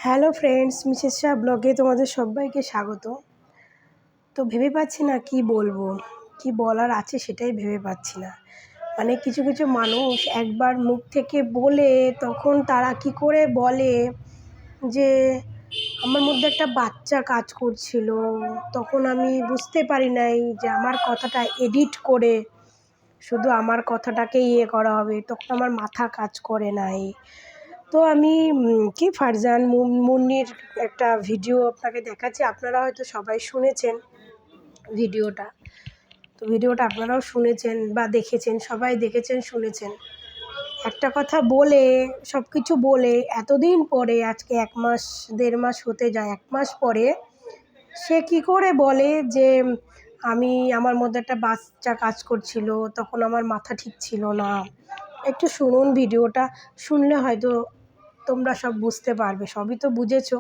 Hello friends, Mrs Shah ব্লগে তোমাদের সবাইকে স্বাগত। তো ভেবে পাচ্ছি না কি বলবো, কি বলার আছে সেটাই ভেবে পাচ্ছি না। মানে কিছু কিছু মানুষ একবার মুখ থেকে বলে তখন তারা কি করে বলে যে আমার মধ্যে একটা বাচ্চা কাজ করছিল, তখন আমি বুঝতে পারি নাই যে আমার কথাটা এডিট করে শুধু আমার কথাটাকে করা হবে, তখন আমার মাথা কাজ করে নাই। তো আমি ফারজান মুন্নির একটা ভিডিও আপনাকে দেখাচ্ছি। আপনারা হয়তো সবাই শুনেছেন ভিডিওটা। তো ভিডিওটা আপনারাও শুনেছেন বা দেখেছেন, সবাই দেখেছেন শুনেছেন। একটা কথা বলে সব কিছু বলে এতদিন পরে, আজকে 1 মাস 1.5 মাস হতে যায়, 1 মাস পরে সে কি করে বলে যে আমার মধ্যে একটা বাচ্চা কাজ করছিল, তখন আমার মাথা ঠিক ছিল না। একটু শুনুন ভিডিওটা, শুনলে হয়তো তোমরা সব বুঝতে পারবে। সবই তো বুঝেছো,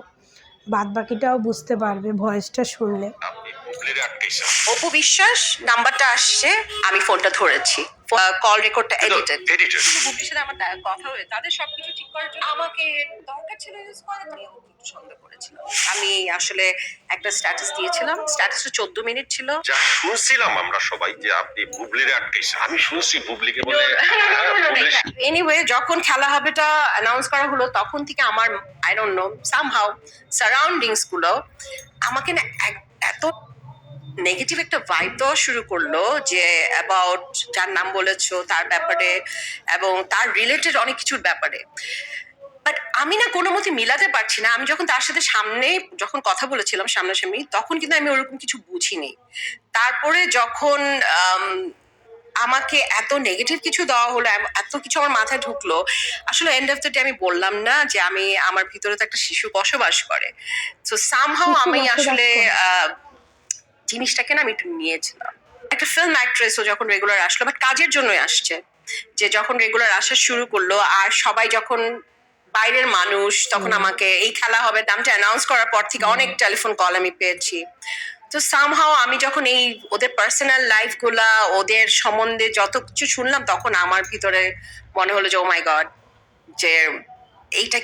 বাদবাকিটাও বুঝতে পারবে ভয়েসটা শুনলে। অপু বিশ্বাস নাম্বারটা আসছে, আমি ফোনটা ধরেছি, কল রেকর্ডটা এডিটেড। বুবলির সাথে আমার কথা হয়ে তাদের সবকিছু ঠিক করার জন্য আমাকে দরকার ছিল ইউজ করা, আমি ওকে একটু সন্দেহ করেছিলাম। আমি আসলে একটা স্ট্যাটাস দিয়েছিলাম, স্ট্যাটাসটা 14 মিনিট ছিল। যা শুনছিলাম আমরা সবাই যে আপনি বুবলির আটকেছেন, আমি শুনছি বুবলিকে বলে। এনিওয়ে, যখন খেলা হবেটা অ্যানাউন্স করা হলো তখন থেকে আমার I don't know somehow surroundings গুলো আমাকে না এত নেগেটিভ একটা ভাইব দেওয়া শুরু করলো যে অ্যাবাউট যার নাম বলেছো তার ব্যাপারে এবং তার রিলেটেড অনেক কিছুর ব্যাপারে। বাট আমি না কোনো মতে মিলাতে পারছি না। আমি যখন তার সাথে সামনে যখন কথা বলেছিলাম সামনাসামনি, তখন কিন্তু আমি ওরকম কিছু বুঝিনি। তারপরে যখন আমাকে এত নেগেটিভ কিছু দেওয়া হলো, এত কিছু আমার মাথায় ঢুকলো, আসলে এন্ড অফ দ্য ডে আমি বললাম না যে আমার ভিতরে তো একটা শিশু বসবাস করে। তো সামহাউ আমি আসলে জিনিসটাকে না আমি একটু নিয়েছিলাম। একটা ফিল্ম অ্যাক্ট্রেসও যখন রেগুলার আসলো, বাট কাজের জন্যই আসছে, যে যখন রেগুলার আসা শুরু করলো আর সবাই যখন বাইরের মানুষ, তখন আমাকে এই খেলা হবে নামটা অ্যানাউন্স করার পর থেকে অনেক টেলিফোন কল আমি পেয়েছি। তো সামহাও আমি যখন এই ওদের পার্সোনাল লাইফ গুলা, ওদের সম্বন্ধে যত কিছু শুনলাম, তখন আমার ভিতরে মনে হলো যে ও মাই গড, যে এইটা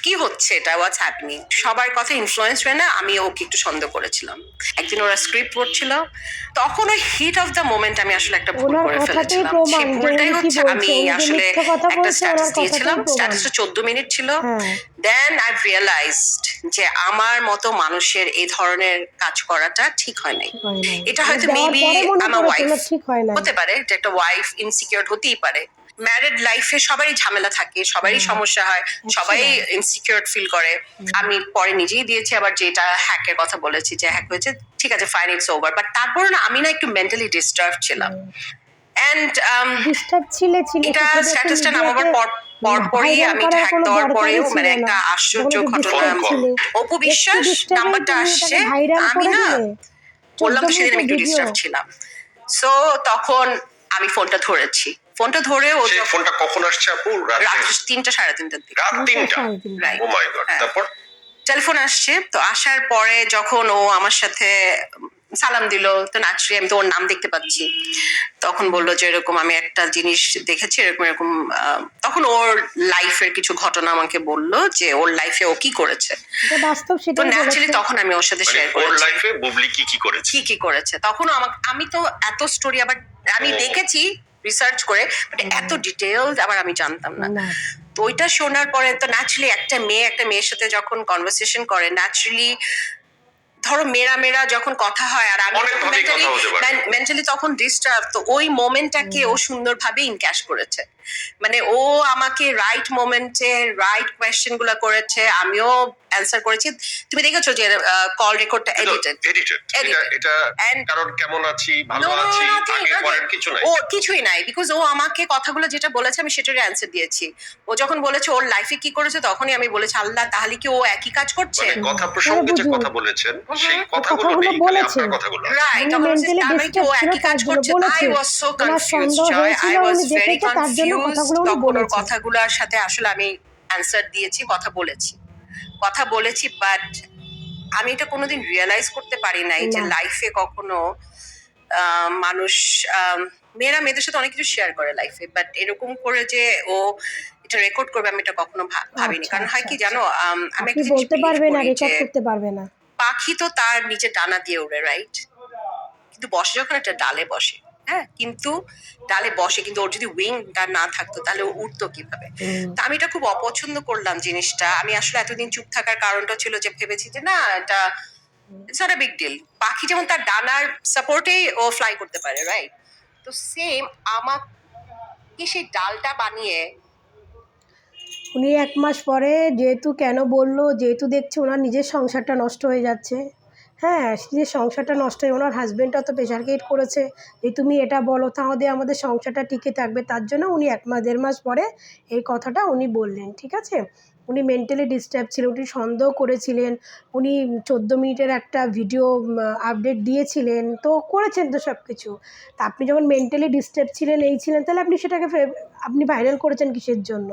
কি হচ্ছে, এটা হোয়াটস হ্যাপেনিং। সবার কথা ইনফ্লুয়েন্স হয়ে না আমি ওকে একটু সন্দেহ করেছিলাম। একদিন ওরা স্ক্রিপ্ট পড়ছিল, তখন ওই হিট অফ দ্য মোমেন্ট আমি আসলে একটা ভুল করে ফেলেছিলাম। সেই ভুলটাই হচ্ছে আমি আসলে একটা স্ট্যাটাস দিয়েছিলাম, স্ট্যাটাসটা 14 মিনিট ছিল। দেন আই রিয়েলাইজড যে আমার মতো মানুষের এই ধরনের কাজ করাটা ঠিক হয় নাই। এটা হয়তো মেবি আমার ওয়াইফ হতে পারে, যে একটা ওয়াইফ ইনসিকিউর হতেই পারে। ম্যারিড লাইফে সবারই ঝামেলা থাকে, সবারই সমস্যা হয়, সবাই ইনসিকিউর ফিল করে। আমি পরে নিজেই দিয়েছি আবার, যেটা হ্যাকের কথা বলেছি, যে হ্যাক হয়েছে, ঠিক আছে, ফাইন, ইটস ওভার। বাট তারপর না আমি না একটু মেন্টালি ডিস্টার্ব ছিলাম। এন্ড এটা স্ট্যাটাসটা নামাবার পরপরই আমি এটা হ্যাক দেওয়ার পরেও মানে একটা আশ্চর্য ঘটনা। অপু বিশ্বাস নাম্বারটা আসছে, আমি না বললাম তো সেদিন আমি একটু ডিস্টার্ব ছিলাম, সো তখন আমি ফোনটা ধরেছি। ফোনটা ধরে ও ফোনটা কখন আসছে আপু? রাত 3টা 3:30 দিকে। রাত 3টা? ও মাই গড। তারপর টেলিফোন আসছে, তো আসার পরে যখন ও আমার সাথে সালাম দিল, তো ন্যাচারালি আমি তো ওর নাম দেখতে পাচ্ছি, তখন বললো যে এরকম আমি একটা জিনিস দেখেছি, এরকম এরকম। তখন ওর লাইফের কিছু ঘটনা আমাকে বললো, যে ওর লাইফে ও কি করেছে। তো ন্যাচারালি তখন আমি ওর সাথে শেয়ার করেছি ওর লাইফে বুবলি কি করেছে, কি করেছে। তখন আমি তো এত স্টোরি আবার আমি দেখেছি রিসার্চ করে, বাট এত ডিটেইলড আবার আমি জানতাম না। তো ওইটা শোনার পরে তো ন্যাচারালি একটা মেয়ের সাথে যখন কনভারসেশন করে, ন্যাচারালি ধরো মেয়েরা যখন কথা হয়, আর আমি মেন্টালি তখন ডিস্টার্ব, তো ওই মোমেন্টটাকে ও সুন্দরভাবে ইনক্যাশ করেছে। মানে ও আমাকে রাইট মোমেন্টে রাইট কোয়েশ্চেন গুলা করেছে, আমিও অ্যান্সার করেছি। তুমি দেখেছো যে কল রেকর্ডটা এডিটেড। এটা কারণ কেমন আছি, ভালো আছি, আগে পরের কিছু নাই, ও কিছুই নাই, বিকজ ও আমাকে কথাগুলো যেটা বলেছে আমি সেটারই অ্যান্সার দিয়েছি। ও যখন বলেছে ওর লাইফে কি করেছে, তখনই আমি বলেছি আল্লাহ, তাহলে কি ও একই কাজ করছে। মানে কথা প্রসঙ্গে যে কথা বলেছেন সেই কথাগুলো নেই, খালি আপনার কথাগুলো। রাইট, তখন তাহলে কি ও একই কাজ করছে। I was so confused, Joy, I was very confused. তখন ওর কথাগুলোর সাথে আসলে আমি অ্যান্সার দিয়েছি, কথা বলেছি, বাট আমি এটা কোনোদিন রিয়েলাইজ করতে পারি নাই যে লাইফে কখনো মানুষ মেয়েরা মেয়েদের সাথে অনেক কিছু শেয়ার করে লাইফে, বাট এরকম করে যে ও এটা রেকর্ড করবে আমি এটা কখনো ভাবিনি। আচ্ছা কারণ হয় আচ্ছা কি আচ্ছা জানো, আমি আপনি একটা জিনিস বলতে বিলিভ পারবে না, করি যে রেকর্ড করতে পারবে না। পাখি তো তার নিজের ডানা দিয়ে উড়ে, রাইট? কিন্তু বসে যখন একটা ডালে বসে, হ্যাঁ, কিন্তু ডালে বসে, কিন্তু ওর যদি উইংটা না থাকতো তাহলে ও উঠতো কিভাবে? হুম। তা আমি এটা খুব অপছন্দ করলাম জিনিসটা। আমি আসলে এতদিন চুপ থাকার কারণটা ছিল যে ভেবেছি যে না, এটা it's not a big deal. পাখি যেমন তার ডানার সাপোর্টেই ও ফ্লাই করতে পারে, রাইট? তো সেম আমাকে সেই ডালটা বানিয়ে উনি ১ মাস পরে যেহেতু কেন বলল, যেহেতু দেখছে ওনার নিজের সংসারটা নষ্ট হয়ে যাচ্ছে। হ্যাঁ, নিজের সংসারটা নষ্ট হয়ে ওনার হাসব্যান্ডটা তো প্রেশার ক্রিয়েট করেছে যে তুমি এটা বলো তাহলে আমাদের সংসারটা টিকে থাকবে। তার জন্য উনি ১ মাস ১.৫ মাস পরে এই কথাটা উনি বললেন। ঠিক আছে? উনি মেন্টালি ডিস্টার্ব ছিলেন, উনি সন্দেহ করেছিলেন। উনি ১৪ মিনিটের একটা ভিডিও আপডেট দিয়েছিলেন। তো করেছেন তো সবকিছু। তা আপনি যখন মেন্টালি ডিস্টার্ব ছিলেন, এই ছিলেন, তাহলে আপনি সেটাকে আপনি ভাইরাল করেছেন কিসের জন্য?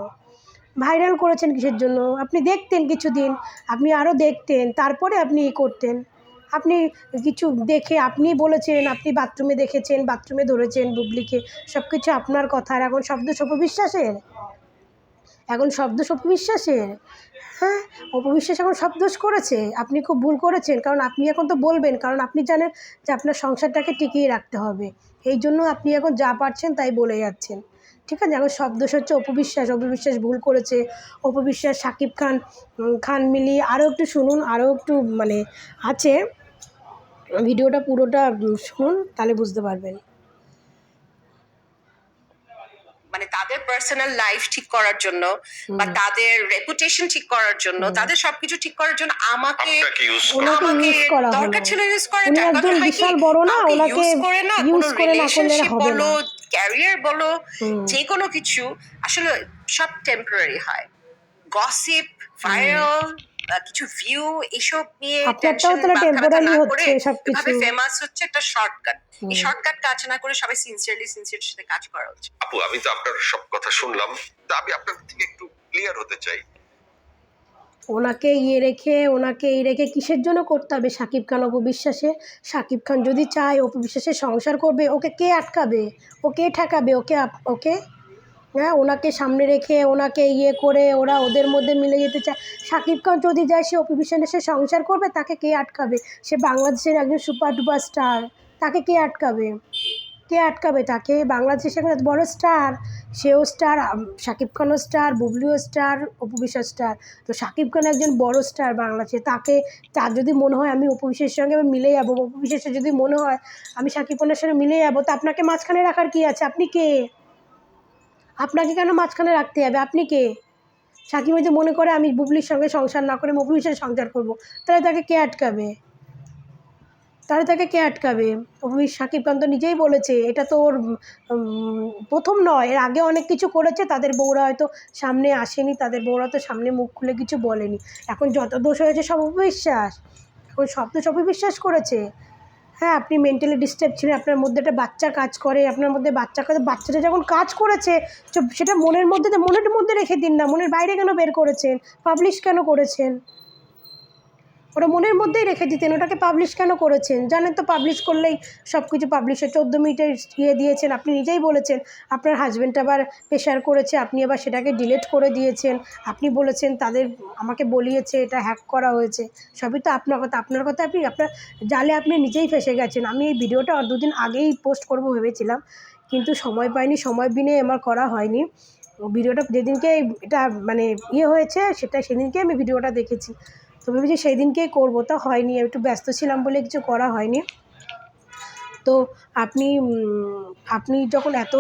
ভাইরাল করেছেন কিসের জন্য? আপনি দেখতেন কিছুদিন, আপনি আরও দেখতেন, তারপরে আপনি করতেন। আপনি কিছু দেখে আপনি বলেছেন, আপনি বাথরুমে দেখেছেন, বাথরুমে ধরেছেন বুবলিকে, সব কিছু আপনার কথা। আর এখন শব্দ অপবিশ্বাসের? এখন শব্দ অপবিশ্বাসের? হ্যাঁ, অপবিশ্বাস এখন সব দোষ করেছে। আপনি খুব ভুল করেছেন, কারণ আপনি এখন তো বলবেন, কারণ আপনি জানেন যে আপনার সংসারটাকে টিকিয়ে রাখতে হবে। এই জন্য আপনি এখন যা পারছেন তাই বলে যাচ্ছেন। ঠিক আছে? এখন সব দোষ হচ্ছে অপবিশ্বাস। অপবিশ্বাস ভুল করেছে। অপবিশ্বাস, শাকিব খান মিলিয়ে আরও একটু শুনুন, আরও একটু মানে আছে। ভিডিওটা পুরোটা শুনুন, তাহলে বুঝতে পারবেন। মানে তাদের পার্সোনাল লাইফ ঠিক করার জন্য বা হুম, তাদের রেপুটেশন ঠিক করার জন্য, হুম। তাদের সবকিছু ঠিক করার জন্য আমাকে আপনাকে ইউজ ওনাকে আমাকে ইউজ করা দরকার হলো। ছিল ইউজ করাটা। উনি কারণ একজন হয় কি, বিশাল বড় না, কাউকে ওনাকে ইউজ করে না ইউজ কোনো করে না করলে রিলেশনশিপ হবে বলো, না। ক্যারিয়ার বলো, হুম, যে কোনো কিছু আসলে সব টেম্পোরারি হয়। গসিপ, হুম। ভাইরাল, কিছু ভিউ, এসব নিয়ে আপনারটাও টেনশন তাহলে মাথা ব্যথা টেম্পোরারি না করে হচ্ছে সবকিছু। এভাবে ফেমাস হচ্ছে একটা শর্টকাট। এই হুম। শর্টকাট কাজ না করে সবাই সিনসিয়ারিটির সাথে কাজ করা উচিত। আপু, আমি তো আপনার সব কথা শুনলাম, তা আমি আপনার থেকে একটু ক্লিয়ার হতে চাই। ওনাকে রেখে কিসের জন্য করতে হবে শাকিব খান অপবিশ্বাসে? শাকিব খান যদি চায় অপবিশ্বাসের সংসার করবে, ওকে কে আটকাবে? ও কে ঠেকাবে ওকে? হ্যাঁ, ওনাকে সামনে রেখে ওনাকে করে ওরা ওদের মধ্যে মিলে যেতে চায়। শাকিব খান যদি যায় সে অপবিশ্বাসের সাথে সংসার করবে, তাকে কে আটকাবে? সে বাংলাদেশের একজন সুপার ডুপার স্টার, তাকে কে আটকাবে? কে আটকাবে তাকে? বাংলাদেশের এখন এত বড় স্টার, সেও স্টার, শাকিব খানও স্টার, বুবলিও স্টার, অপু বিশ্বাস স্টার। তো শাকিব খান একজন বড় স্টার বাংলাদেশে, তার যদি মনে হয় আমি অপু বিশ্বাসের সঙ্গে আমি মিলে যাবো, অপু বিশ্বাসের যদি মনে হয় আমি শাকিব খানের সঙ্গে মিলে যাবো, তো আপনাকে মাঝখানে রাখার কী আছে? আপনি কে? আপনাকে কেন মাঝখানে রাখতে হবে? আপনি কে? শাকিব যদি মনে করে আমি বুবলির সঙ্গে সংসার না করে আমি অপু বিশ্বাসের সংসার করবো, তাহলে তাকে কে আটকাবে? শাকিব খান তো নিজেই বলেছে এটা তো ওর প্রথম নয়, এর আগে অনেক কিছু করেছে, তাদের বউরা হয়তো সামনে আসেনি, তাদের বউরা তো সামনে মুখ খুলে কিছু বলেনি। এখন যত দোষ হয়েছে সব অপবিশ্বাস, এখন সব দোষ অপবিশ্বাস করেছে। হ্যাঁ, আপনি মেন্টালি ডিস্টার্ব ছিলেন, আপনার মধ্যে একটা বাচ্চা কাজ করে, আপনার মধ্যে বাচ্চাটা যখন কাজ করেছে সেটা মনের মধ্যে রেখে দিন না, মনের বাইরে কেন বের করেছেন? পাবলিশ কেন করেছেন? ওটা মনের মধ্যেই রেখে দিতেন, ওটাকে পাবলিশ কেন করেছেন? জানেন তো পাবলিশ করলেই সব কিছু পাবলিশ হয়। 14 মিনিটের দিয়েছেন, আপনি নিজেই বলেছেন আপনার হাজব্যান্ড আবার প্রেশার করেছে, আপনি আবার সেটাকে ডিলিট করে দিয়েছেন। আপনি বলেছেন আমাকে বলিয়েছে এটা হ্যাক করা হয়েছে। সবই তো আপনার কথা। আপনার জালে আপনি নিজেই ফেঁসে গেছেন। আমি এই ভিডিওটা 2 দিন আগেই পোস্ট করব ভেবেছিলাম, কিন্তু সময় পাইনি, সময় বিনে আমার করা হয়নি। ভিডিওটা যেদিনকে এটা মানে হয়েছে সেদিনকে আমি ভিডিওটা দেখেছি। তো ভেবেছি সেই দিনকেই করবো, তা হয়নি, আমি একটু ব্যস্ত ছিলাম বলে কিছু করা হয়নি। তো আপনি যখন এত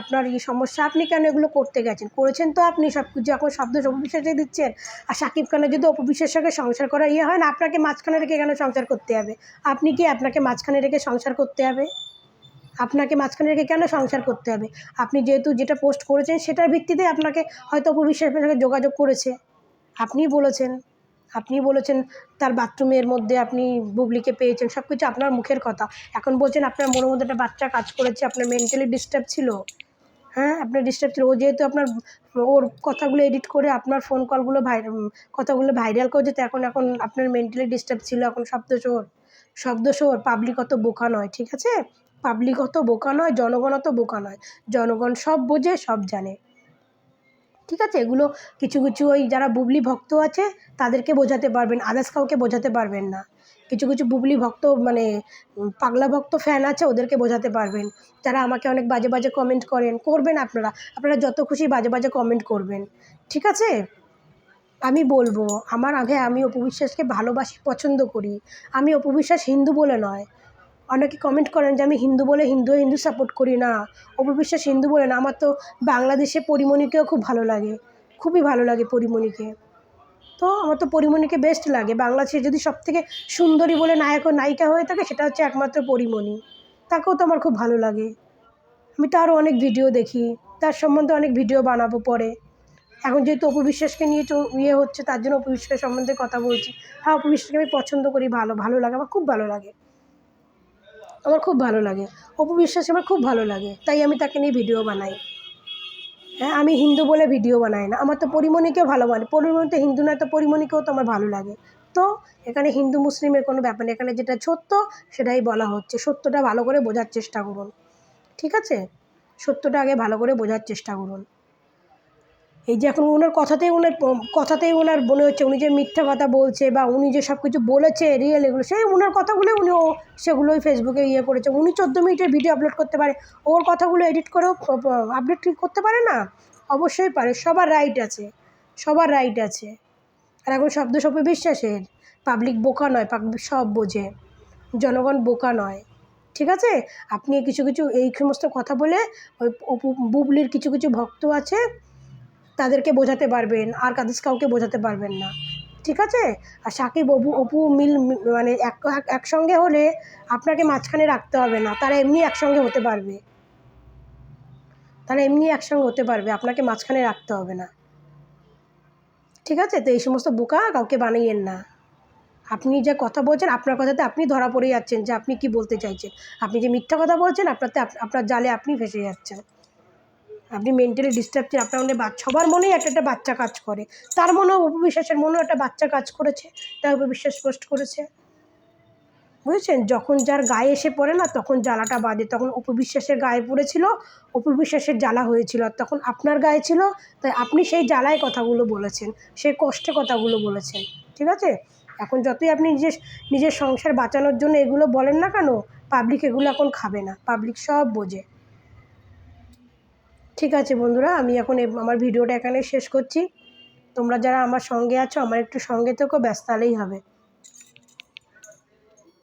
আপনার সমস্যা, আপনি কেন এগুলো করতে গেছেন? করেছেন তো আপনি সব কিছু, এখন শব্দ অপবিশ্বাসে দিচ্ছেন। আর শাকিব খানের যদি অপবিশ্বাসের সঙ্গে সংসার করা হয় না, আপনাকে মাঝখানে রেখে কেন সংসার করতে হবে? আপনি কি আপনাকে মাঝখানে রেখে সংসার করতে হবে? আপনাকে মাঝখানে রেখে কেন সংসার করতে হবে? আপনি যেহেতু যেটা পোস্ট করেছেন সেটার ভিত্তিতে আপনাকে হয়তো অপবিশ্বাসের সঙ্গে যোগাযোগ করেছে। আপনিই বলেছেন তার বাথরুমের মধ্যে আপনি বুবলিকে পেয়েছেন, সব কিছু আপনার মুখের কথা। এখন বলছেন আপনার মনের মধ্যে একটা বাচ্চা কাজ করেছে, আপনার মেন্টালি ডিস্টার্ব ছিল। হ্যাঁ, আপনার ডিস্টার্ব ছিল। ও যেহেতু ওর কথাগুলো এডিট করে আপনার ফোন কলগুলো কথাগুলো ভাইরাল করেছে, তো এখন আপনার মেন্টালি ডিস্টার্ব ছিল। এখন শব্দ শোর পাবলিক অত বোকা নয়, ঠিক আছে? পাবলিক অত বোকা নয়, জনগণ অত বোকা নয়। জনগণ সব বোঝে, সব জানে। ঠিক আছে? এগুলো কিছু কিছু ওই যারা বুবলি ভক্ত আছে তাদেরকে বোঝাতে পারবেন, আদার্স কাউকে বোঝাতে পারবেন না। কিছু কিছু বুবলি ভক্ত মানে পাগলা ভক্ত ফ্যান আছে, ওদেরকে বোঝাতে পারবেন। যারা আমাকে অনেক বাজে বাজে কমেন্ট করবেন আপনারা। আপনারা যত খুশি বাজে বাজে কমেন্ট করবেন, ঠিক আছে? আমি বলবো আমি অপু বিশ্বাসকে ভালোবাসি, পছন্দ করি। আমি অপু বিশ্বাস হিন্দু বলে নয়। অনেকে কমেন্ট করেন যে আমি হিন্দু বলে হিন্দু সাপোর্ট করি না, অপু বিশ্বাস হিন্দু বলে না। আমার তো বাংলাদেশে পরীমণিকেও খুব ভালো লাগে, খুবই ভালো লাগে পরীমণিকে। তো আমার তো পরীমণিকে বেস্ট লাগে। বাংলাদেশে যদি সবথেকে সুন্দরী বলে নায়ক ও নায়িকা হয়ে থাকে সেটা হচ্ছে একমাত্র পরীমণি। তাকেও তো আমার খুব ভালো লাগে। আমি তারও অনেক ভিডিও দেখি, তার সম্বন্ধে অনেক ভিডিও বানাবো পরে। এখন যেহেতু অপু বিশ্বাসকে নিয়ে হচ্ছে, তার জন্য অপু বিশ্বাসের সম্বন্ধে কথা বলছি। হ্যাঁ, অপু বিশ্বাসকে আমি পছন্দ করি, ভালো লাগে, আমার খুব ভালো লাগে, আমার খুব ভালো লাগে। অপু বিশ্বাস আমার খুব ভালো লাগে, তাই আমি তাকে নিয়ে ভিডিও বানাই। হ্যাঁ, আমি হিন্দু বলে ভিডিও বানাই না। আমার তো পরীমণিকেও ভালো মানে, পরীমণি তো হিন্দু নয়, তো পরীমণিকেও তো আমার ভালো লাগে। তো এখানে হিন্দু মুসলিমের কোনো ব্যাপার নেই, এখানে যেটা সত্য সেটাই বলা হচ্ছে। সত্যটা ভালো করে বোঝার চেষ্টা করুন, ঠিক আছে? সত্যটা আগে ভালো করে বোঝার চেষ্টা করুন। এই যে এখন কথাতেই ওনার মনে হচ্ছে উনি যে মিথ্যা কথা বলছে, বা উনি যে সব কিছু বলেছে রিয়েল, এগুলো সেই ওনার কথাগুলো সেগুলোই ফেসবুকে করেছে। উনি 14 মিনিটের ভিডিও আপলোড করতে পারে, ওর কথাগুলো এডিট করেও আপলোড করতে পারে না? অবশ্যই পারে, সবার রাইট আছে, সবার রাইট আছে। আর এখন শব্দ সপে বিশ্বাসের পাবলিক বোকা নয়, পাবলিক সব বোঝে, জনগণ বোকা নয়, ঠিক আছে? আপনি কিছু কিছু এই সমস্ত কথা বলে ওই বুবলির কিছু কিছু ভক্ত আছে তাদেরকে বোঝাতে পারবেন, আর কাউকে বোঝাতে পারবেন না, ঠিক আছে? আর সাকিব অপু মানে একসঙ্গে হলে আপনাকে মাঝখানে রাখতে হবে না, তারা এমনি একসঙ্গে হতে পারবে, আপনাকে মাঝখানে রাখতে হবে না, ঠিক আছে? তো এই সমস্ত বোকা কাউকে বানিয়েন না। আপনি যে কথা বলছেন, আপনার কথাতে আপনি ধরা পড়ে যাচ্ছেন যে আপনি কি বলতে চাইছেন। আপনি যে মিথ্যা কথা বলছেন, আপনার জালে আপনি ফেঁসে যাচ্ছেন। আপনি মেন্টালি ডিস্টার্ব ছিলেন, আপনার মনে সবার মনেই একটা বাচ্চা কাজ করে। তার মনেও অপু বিশ্বাসের মনেও একটা বাচ্চা কাজ করেছে, তাই অপু বিশ্বাস পোস্ট করেছে, বুঝেছেন? যখন যার গায়ে এসে পড়ে না, তখন জ্বালাটা বাজে। তখন অপু বিশ্বাসের গায়ে পড়েছিল, অপু বিশ্বাসের জ্বালা হয়েছিল, আর তখন আপনার গায়ে ছিল, তাই আপনি সেই জ্বালায় কথাগুলো বলেছেন, সেই কষ্টে কথাগুলো বলেছেন, ঠিক আছে? এখন যতই আপনি নিজের সংসার বাঁচানোর জন্য এগুলো বলেন না কেন, পাবলিক এগুলো এখন খাবে না, পাবলিক সব বোঝে। ঠিক আছে বন্ধুরা, আমি এখন আমার ভিডিওটা এখানে শেষ করছি। তোমরা যারা আমার সঙ্গে আছো, আমার একটু সঙ্গে থেকো, ব্যাস তাহলেই হবে।